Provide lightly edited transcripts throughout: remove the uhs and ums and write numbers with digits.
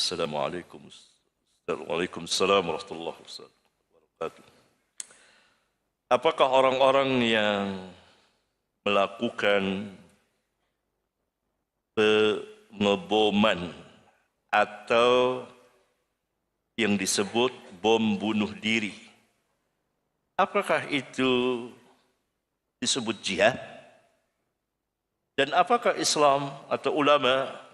Assalamualaikum. Waalaikumsalam warahmatullahi wabarakatuh. Apakah orang-orang yang melakukan pengeboman atau yang disebut bom bunuh diri, apakah itu disebut jihad? Dan apakah Islam atau ulama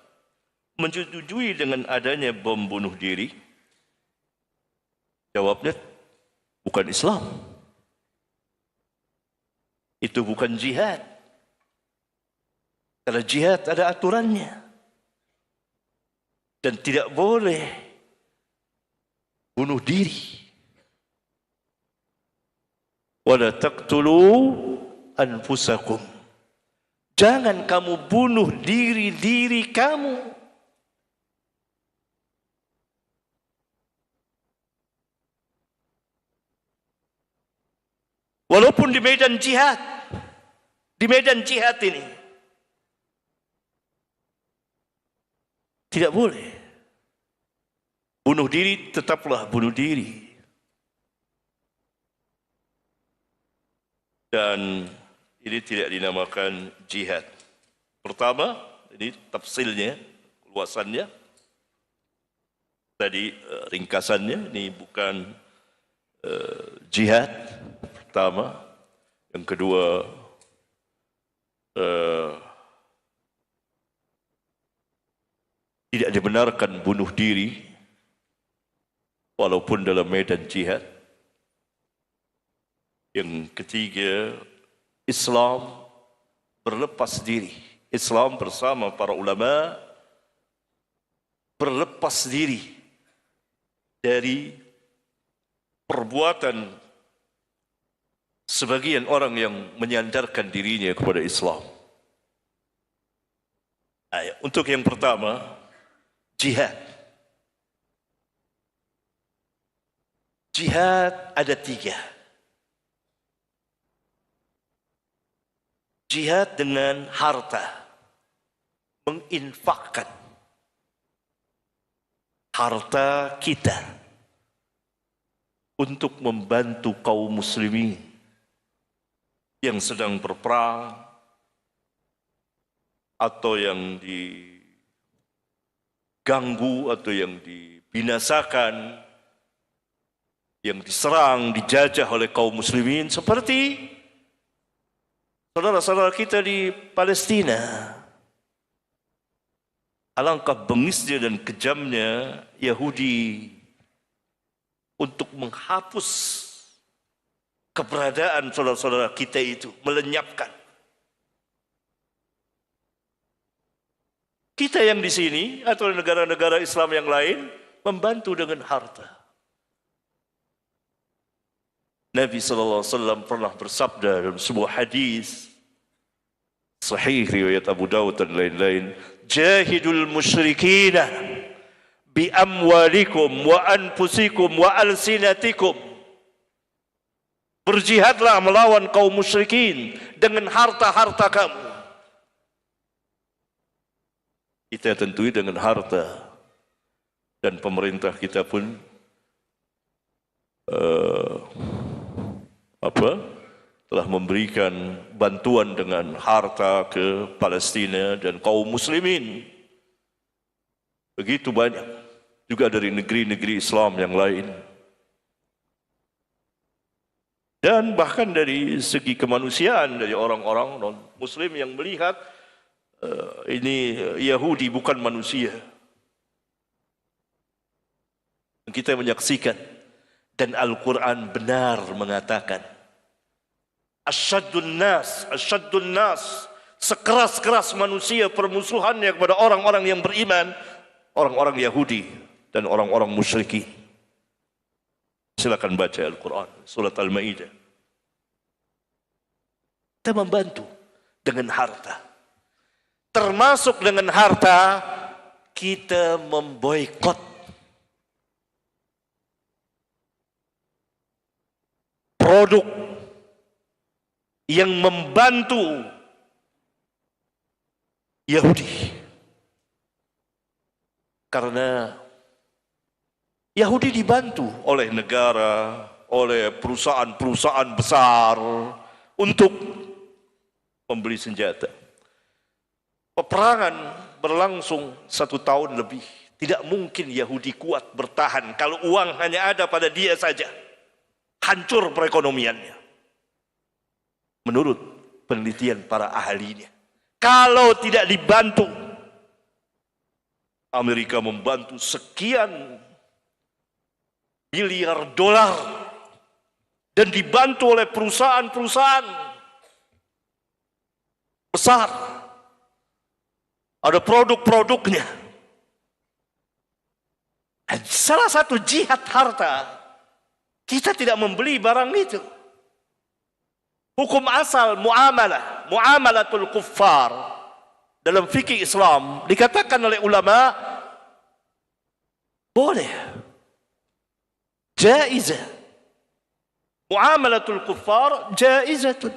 menyetujui dengan adanya bom bunuh diri? Jawabnya, bukan Islam. Itu bukan jihad. Karena jihad ada aturannya. Dan tidak boleh bunuh diri. Wala taqtulu anfusakum. Jangan kamu bunuh diri kamu. Walaupun di medan jihad, ini tidak boleh. Bunuh diri tetaplah bunuh diri. Dan ini tidak dinamakan jihad. Pertama, ini tafsilnya, luasannya. Tadi ringkasannya, ini bukan jihad. Pertama, yang kedua, tidak dibenarkan bunuh diri walaupun dalam medan jihad. Yang ketiga, Islam berlepas diri. Islam bersama para ulama berlepas diri dari perbuatan sebagian orang yang menyandarkan dirinya kepada Islam. Untuk yang pertama, jihad. Jihad ada 3. Jihad dengan harta, menginfakkan harta kita untuk membantu kaum muslimin yang sedang berperang atau yang diganggu atau yang dibinasakan, yang diserang, dijajah oleh kaum muslimin seperti saudara-saudara kita di Palestina. Alangkah bengisnya dan kejamnya Yahudi untuk menghapus keberadaan saudara-saudara kita itu, melenyapkan. Kita yang di sini atau negara-negara Islam yang lain membantu dengan harta. Nabi SAW pernah bersabda dalam sebuah hadis sahih riwayat Abu Dawud dan lain-lain, jahidul musyrikina bi amwalikum wa anfusikum wa alsinatikum. Berjihadlah melawan kaum musyrikin dengan harta-harta kamu. Kita tentui dengan harta, dan pemerintah kita pun telah memberikan bantuan dengan harta ke Palestina dan kaum muslimin. Begitu banyak juga dari negeri-negeri Islam yang lain. Dan bahkan dari segi kemanusiaan, dari orang-orang non-muslim yang melihat ini Yahudi bukan manusia. Kita menyaksikan, dan Al-Quran benar mengatakan, Asyaddun nas, sekeras-keras manusia permusuhannya kepada orang-orang yang beriman, orang-orang Yahudi dan orang-orang musyrikin. Silakan baca Al-Quran, surat Al-Ma'idah. Kita membantu dengan harta. Termasuk dengan harta, kita memboikot produk yang membantu Yahudi. Karena Yahudi dibantu oleh negara, oleh perusahaan-perusahaan besar untuk membeli senjata. Peperangan berlangsung 1 tahun lebih. Tidak mungkin Yahudi kuat bertahan kalau uang hanya ada pada dia saja. Hancur perekonomiannya. Menurut penelitian para ahlinya. Kalau tidak dibantu, Amerika membantu sekian miliar dolar dan dibantu oleh perusahaan-perusahaan besar. Ada produk-produknya. Dan salah satu jihad harta, kita tidak membeli barang itu. Hukum asal muamalatul kuffar dalam fikih Islam dikatakan oleh ulama boleh, jaizah. Muamalatul kuffar jaizatun.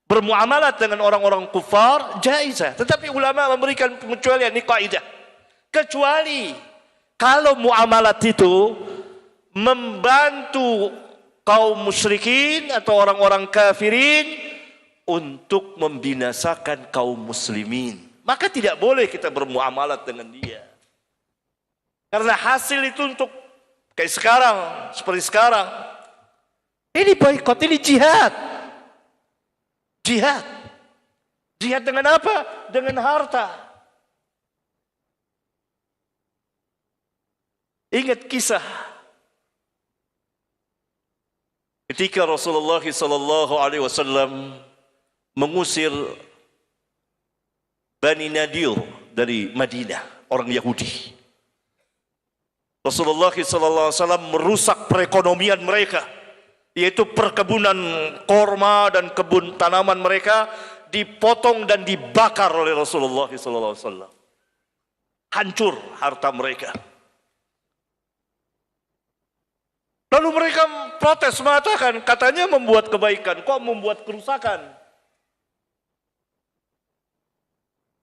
Bermuamalat dengan orang-orang kufar jaizah. Tetapi ulama memberikan pengecualian, ini kaidah. Kecuali kalau muamalat itu membantu kaum musyrikin atau orang-orang kafirin untuk membinasakan kaum muslimin, maka tidak boleh kita bermuamalat dengan dia. Karena hasil itu untuk kayak sekarang, seperti sekarang. Ini boikot, ini jihad. Jihad. Jihad dengan apa? Dengan harta. Ingat kisah ketika Rasulullah SAW mengusir Bani Nadir dari Madinah, orang Yahudi. Rasulullah SAW merusak perekonomian mereka, yaitu perkebunan korma dan kebun tanaman mereka dipotong dan dibakar oleh Rasulullah SAW. Hancur harta mereka. Lalu mereka protes mengatakan, katanya membuat kebaikan, kok membuat kerusakan?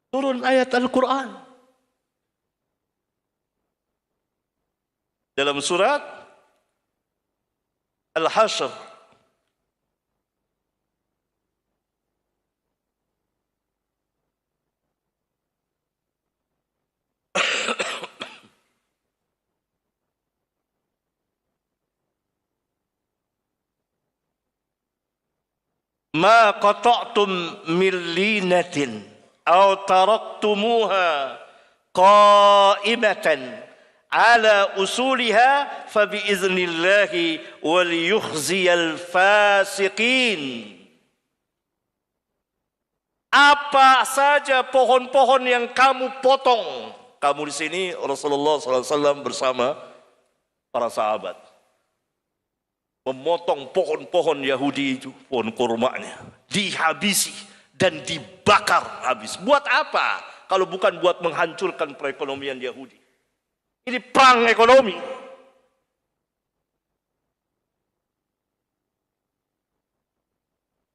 Turun ayat Al-Quran dalam surat Al-Hasyr. Ma qata'tum min linatin aw taraktumuha qa'imatan ala usuliha fa biiznillahi wal yukhziyal fasiqin. Apa saja pohon-pohon yang kamu potong. Kamu di sini Rasulullah SAW bersama para sahabat memotong pohon-pohon Yahudi itu, pohon kurmanya dihabisi dan dibakar habis. Buat apa? Kalau bukan buat menghancurkan perekonomian Yahudi. Ini perang ekonomi.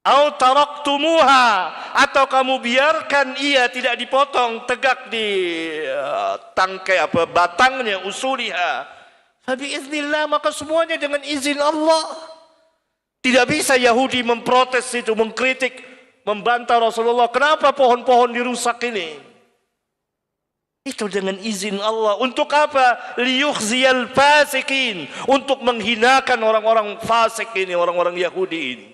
Au taraktumuha, atau kamu biarkan ia tidak dipotong, tegak di tangkai batangnya, usuliha. Fabiiznillah, maka semuanya dengan izin Allah. Tidak bisa Yahudi memprotes itu, mengkritik, membantah Rasulullah. Kenapa pohon-pohon dirusak ini? Itu dengan izin Allah. Untuk apa? Liyukhziyal fasikin. Untuk menghinakan orang-orang fasik ini, orang-orang Yahudi ini.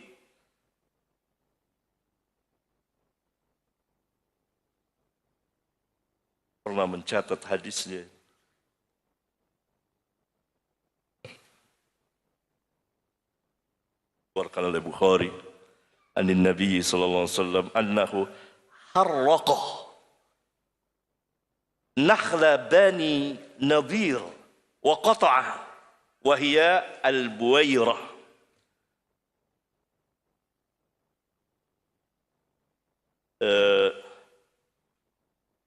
Pernah mencatat hadisnya. Dikeluarkan oleh Bukhari anin Nabi sallallahu alaihi wasallam annahu harraqa nakhla Bani Nadir wa qata'a wa hiya al-Buwairah.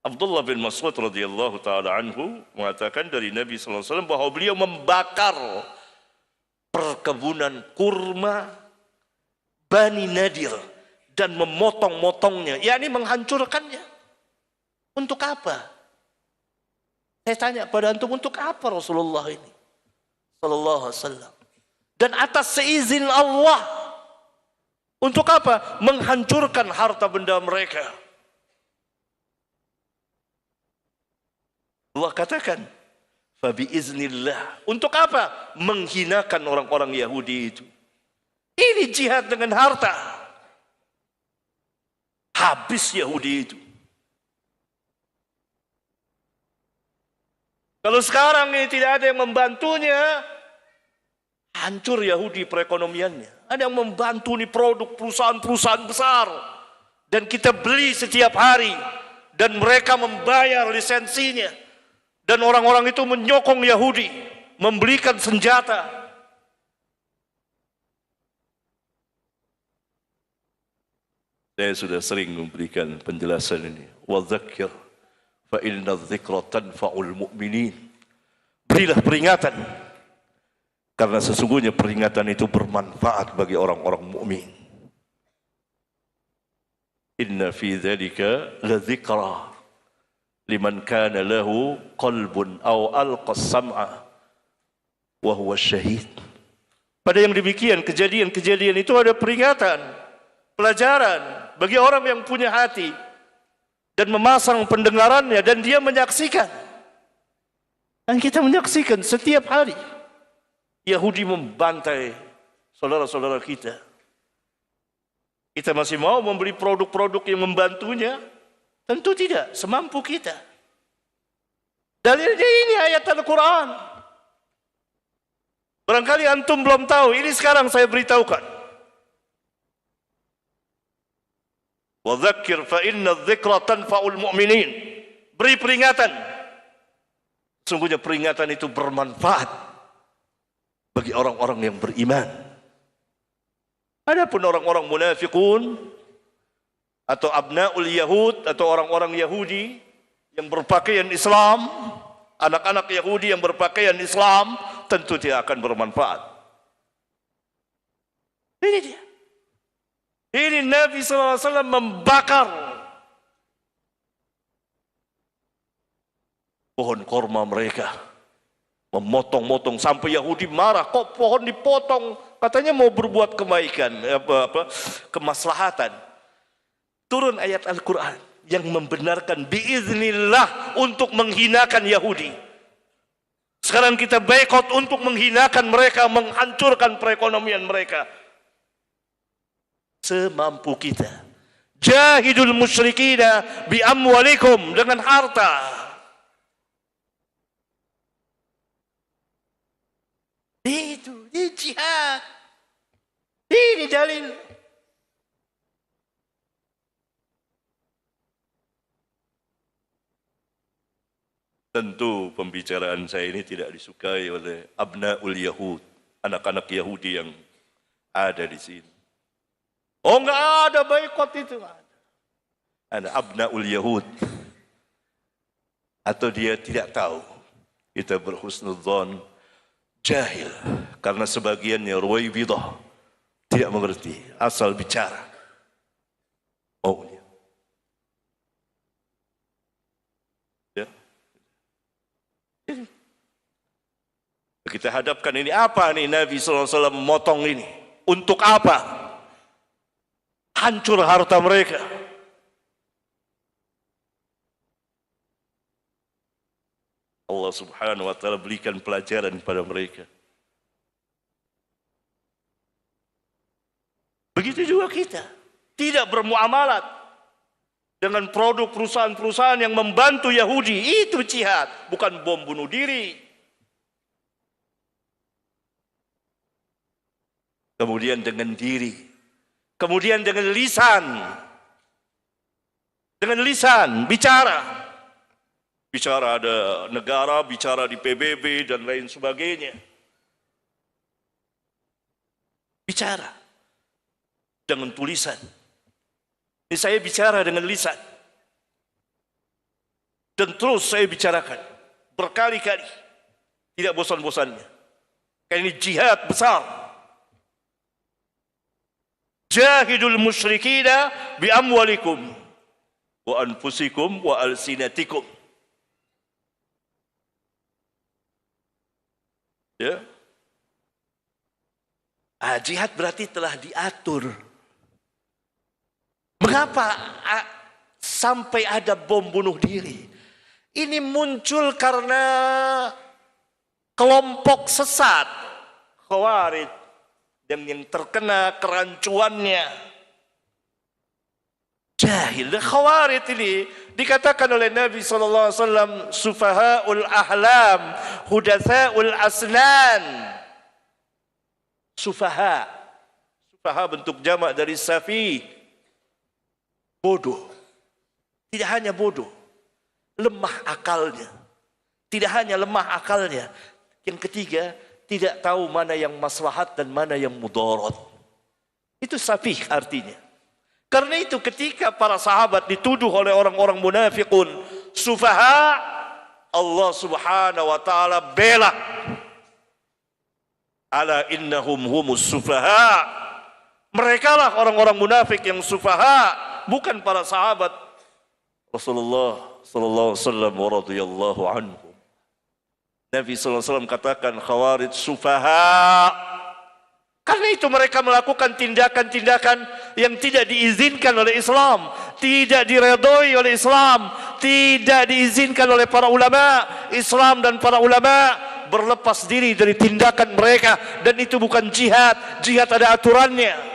Abdullah bin Mas'ud radhiyallahu taala anhu mengatakan dari Nabi sallallahu alaihi wasallam bahwa beliau membakar perkebunan kurma Bani Nadir dan memotong-motongnya, yakni menghancurkannya. Untuk apa? Saya tanya pada antum, untuk apa Rasulullah ini? sallallahu alaihi wasallam. Dan atas seizin Allah. Untuk apa? Menghancurkan harta benda mereka. Allah katakan, fabi iznillah. Untuk apa? Menghinakan orang-orang Yahudi itu. Ini jihad dengan harta. Habis Yahudi itu. Kalau sekarang ini tidak ada yang membantunya, hancur Yahudi perekonomiannya. Ada yang membantu nih produk perusahaan-perusahaan besar. Dan kita beli setiap hari. Dan mereka membayar lisensinya. Dan orang-orang itu menyokong Yahudi. Membelikan senjata. Saya sudah sering memberikan penjelasan ini. Wadzakir fa inna dzikra tanfa'ul mu'minin. Berilah peringatan. Karena sesungguhnya peringatan itu bermanfaat bagi orang-orang mukmin. Inna fi dzalika ladzikra liman kana lahu qalbun aw alqa sam'a wa huwa syahid. Pada yang demikian kejadian-kejadian itu ada peringatan, pelajaran bagi orang yang punya hati dan memasang pendengarannya dan dia menyaksikan. Dan kita menyaksikan setiap hari Yahudi membantai saudara-saudara kita. Kita masih mau membeli produk-produk yang membantunya? Tentu tidak, semampu kita. Dalilnya ini ayat Al-Quran. Barangkali antum belum tahu, ini sekarang saya beritahukan. Wa dzakir fa inna dzikra tanfa'ul mu'minin. Beri peringatan. Sungguhnya peringatan itu bermanfaat bagi orang-orang yang beriman. Adapun orang-orang munafikun atau abnaul Yahud atau orang-orang Yahudi yang berpakaian Islam, anak-anak Yahudi yang berpakaian Islam, tentu tidak akan bermanfaat. Ini dia. Ini Nabi SAW membakar pohon korma mereka, memotong-motong sampai Yahudi marah. Kok pohon dipotong? Katanya mau berbuat kebaikan, kemaslahatan. Turun ayat Al-Quran yang membenarkan biiznillah untuk menghinakan Yahudi. Sekarang kita boikot untuk menghinakan mereka, menghancurkan perekonomian mereka. Semampu kita. Jahidul musyrikina bi amwalikum, dengan harta. Itu, ini jihad. Ini dalil. Tentu pembicaraan saya ini tidak disukai oleh abnaul Yahud, anak-anak Yahudi yang ada di sini. Oh, enggak ada boikot itu. Ada abnaul Yahud. Atau dia tidak tahu. Kita berhusnudzon, jahil. Karena sebagiannya ruwaibidah, tidak mengerti, asal bicara. Oh, ya. Kita hadapkan ini apa nih Nabi SAW memotong ini? Untuk apa? Hancur harta mereka. Allah Subhanahu wa taala berikan pelajaran pada mereka. Begitu juga kita. Tidak bermuamalat dengan produk perusahaan-perusahaan yang membantu Yahudi. Itu jihad, bukan bom bunuh diri. Kemudian dengan diri. Kemudian dengan lisan. Dengan lisan, bicara. Bicara ada negara, bicara di PBB dan lain sebagainya. Bicara. Dengan tulisan. Ini saya bicara dengan lisan. Dan terus saya bicarakan. Berkali-kali. Tidak bosan-bosannya. Karena ini jihad besar. Jahidul musyrikina bi amwalikum wa anfusikum wa alsinatikum. Ya. Jihad berarti telah diatur. Mengapa sampai ada bom bunuh diri? Ini muncul karena kelompok sesat Khawarij dan yang terkena kerancuannya jahil. Khawarij ini dikatakan oleh Nabi SAW sufahaul ahlam, hudatsaul asnan. Sufaha bentuk jamak dari safi, bodoh. Tidak hanya bodoh, lemah akalnya. Tidak hanya lemah akalnya. Yang ketiga, tidak tahu mana yang maslahat dan mana yang mudarat. Itu safih artinya. Karena itu ketika para sahabat dituduh oleh orang-orang munafikun sufaha, Allah Subhanahu wa taala bela. Ala innahum humus sufaha. Merekalah orang-orang munafik yang sufaha, bukan para sahabat Rasulullah sallallahu alaihi wasallam wa radhiyallahu anhum. Nabi sallallahu alaihi wasallam katakan Khawarij sufaha. Karena itu mereka melakukan tindakan-tindakan yang tidak diizinkan oleh Islam, tidak diredoi oleh Islam, tidak diizinkan oleh para ulama. Islam dan para ulama berlepas diri dari tindakan mereka, dan itu bukan jihad. Jihad ada aturannya.